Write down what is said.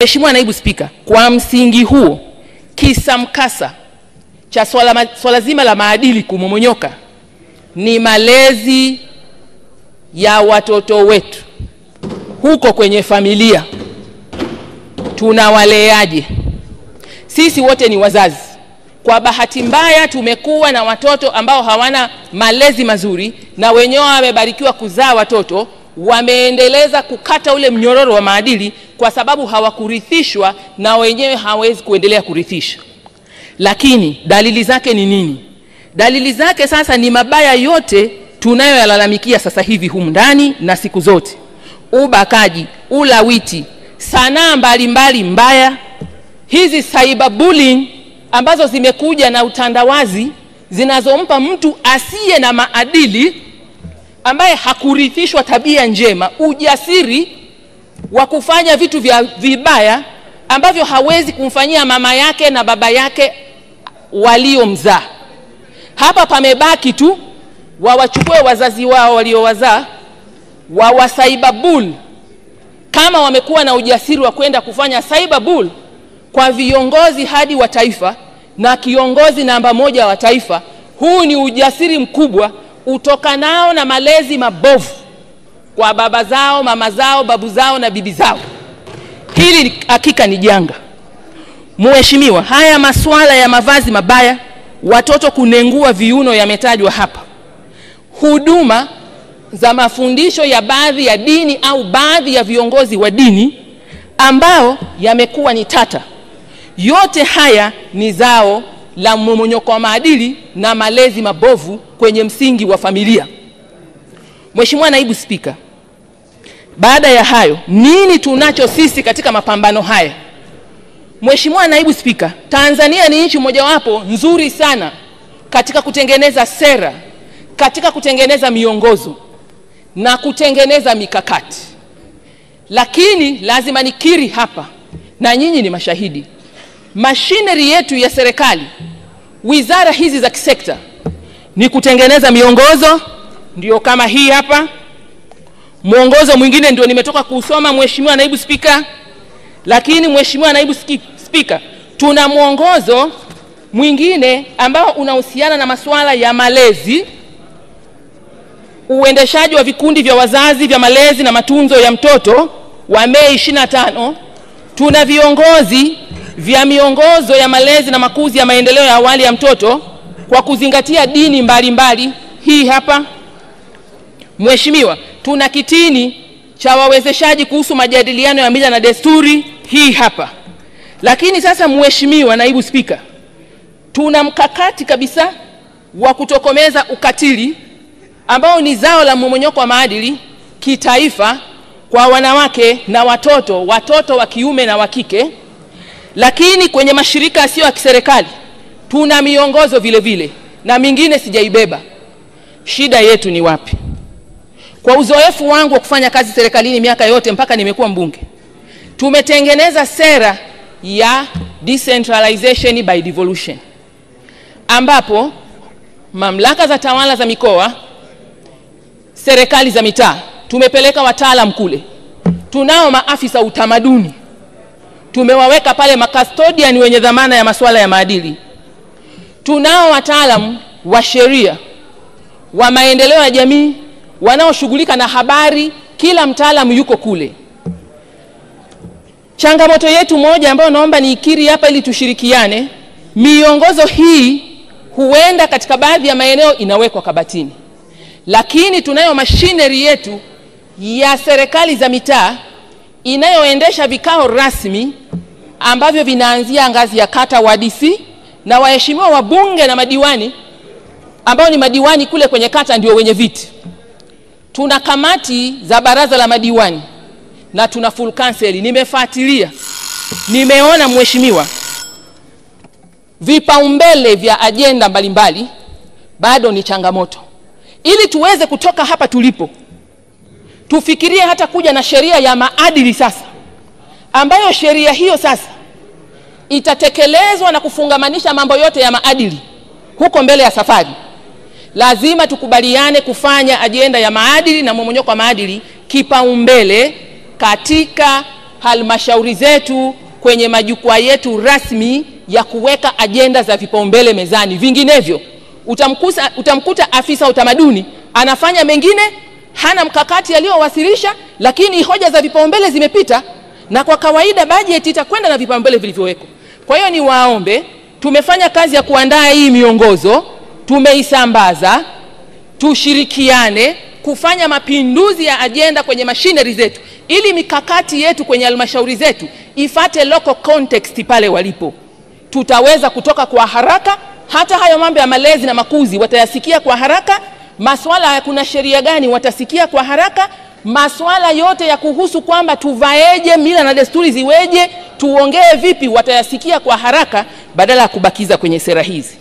Mheshimiwa Naibu Spika, kwa msingi huo kisa mkasa cha swala zima la maadili kumomonyoka ni malezi ya watoto wetu huko kwenye familia. Tunawaleaje? Sisi wote ni wazazi. Kwa bahati mbaya tumekuwa na watoto ambao hawana malezi mazuri, na wenyewe wamebarikiwa kuzaa watoto wameendeleza kukata ule mnyororo wa maadili kwa sababu hawakurithishwa na wenyewe hawezi kuendelea kurithisha. Lakini dalili zake ni nini? Dalili zake sasa ni mabaya yote tunayoyalalamikia sasa hivi humu ndani na siku zote: ubakaji, ulawiti, sanaa mbalimbali mbaya, hizi cyberbullying ambazo zimekuja na utandawazi zinazompa mtu asiye na maadili, ambaye hakurithishwa tabia njema, ujasiri wa kufanya vitu vya vibaya ambavyo hawezi kumfanyia mama yake na baba yake waliomzaa. Hapa pamebaki tu wawachukue wazazi wao waliowazaa cyberbully, kama wamekuwa na ujasiri wa kwenda kufanya cyberbully kwa viongozi hadi wa taifa na kiongozi namba 1 wa taifa. Huu ni ujasiri mkubwa utokanao na malezi mabovu kwa baba zao, mama zao, babu zao na bibi zao. Hili hakika ni janga. Mheshimiwa, haya masuala ya mavazi mabaya, watoto kunengua viuno yametajwa hapa. Huduma za mafundisho ya baadhi ya dini au baadhi ya viongozi wa dini ambao yamekuwa ni tata. Yote haya ni zao la mmomonyoko wa maadili na malezi mabovu kwenye msingi wa familia. Mheshimiwa Naibu Spika, baada ya hayo nini tunacho sisi katika mapambano haya? Mheshimiwa Naibu Spika, Tanzania ni nchi mojawapo nzuri sana katika kutengeneza sera, katika kutengeneza miongozo na kutengeneza mikakati. Lakini lazima nikiri hapa, na nyinyi ni mashahidi, machinery yetu ya serikali, wizara hizi za kisekta, ni kutengeneza miongozo, ndio kama hii hapa. Mwongozo mwingine ndio nimetoka kusoma, Mheshimiwa Naibu Spika. Lakini Mheshimiwa Naibu Spika, tuna mwongozo mwingine ambao unahusiana na masuala ya malezi, uendeshaji wa vikundi vya wazazi vya malezi na matunzo ya mtoto wa Mei 25. Tuna viongozi vya miongozo ya malezi na makuzi ya maendeleo ya awali ya mtoto kwa kuzingatia dini mbalimbali, hii hapa. Mheshimiwa, tuna kitini cha wawezeshaji kuhusu majadiliano ya mila na desturi, hii hapa. Lakini sasa Mheshimiwa Naibu Spika, tuna mkakati kabisa wa kutokomeza ukatili ambao ni zao la mmomonyoko wa maadili kitaifa kwa wanawake na watoto wa kiume na wa kike. Lakini kwenye mashirika yasiyo ya kiserikali tuna miongozo vile vile, na mingine sijaibeba. Shida yetu ni wapi? Kwa uzoefu wangu wa kufanya kazi serikalini miaka yote mpaka nimekuwa mbunge, tumetengeneza sera ya decentralization by devolution, ambapo mamlaka za tawala za mikoa, serikali za mitaa, tumepeleka wataalam kule. Tunao maafisa utamaduni, tumewaweka pale makastodian wenye dhamana ya masuala ya maadili. Tunao wataalam wa sheria, wa maendeleo ya jamii, wanaoshughulika na habari, kila mtaalamu yuko kule. Changamoto yetu moja ambayo naomba niikiri hapa ili tushirikiane, miongozo hii huenda katika baadhi ya maeneo inawekwa kabatini. Lakini tunayo machinery yetu ya serikali za mitaa inayoendesha vikao rasmi ambavyo vinaanzia ngazi ya kata, wa DC na waheshimiwa wabunge na madiwani, ambao ni madiwani kule kwenye kata ndio wenye viti. Tuna kamati za baraza la madiwani na tuna full council. Nimefuatilia, nimeona Mheshimiwa, vipaumbele vya ajenda mbalimbali bado ni changamoto. Ili tuweze kutoka hapa tulipo, tufikirie hata kuja na sheria ya maadili sasa, ambayo sheria hiyo sasa itatekelezwa na kufungamanisha mambo yote ya maadili huko mbele ya safari. Lazima tukubaliane kufanya ajenda ya maadili na mmomonyoko wa maadili kipaumbele katika halmashauri zetu kwenye majukwaa yetu rasmi ya kuweka ajenda za vipaumbele mezani. Vinginevyo utamkuta afisa utamaduni anafanya mengine, hana mkakati aliyowasilisha, lakini hoja za vipaumbele zimepita, na kwa kawaida bajeti itakwenda na vipaumbele vilivyowekwa. Kwa hiyo ni waombe, tumefanya kazi ya kuandaa hii miongozo, tumeisambaza, tushirikiane kufanya mapinduzi ya ajenda kwenye machinery zetu, ili mikakati yetu kwenye halmashauri zetu ifate local context pale walipo. Tutaweza kutoka kwa haraka, hata hayo mambo ya malezi na makuzi watayasikia kwa haraka, masuala ya kuna sheria gani watasikia kwa haraka, masuala yote ya kuhusu kwamba tuvaeje, mila na desturi ziweje, tuongee vipi, watayasikia kwa haraka badala ya kubakiza kwenye sera hizi.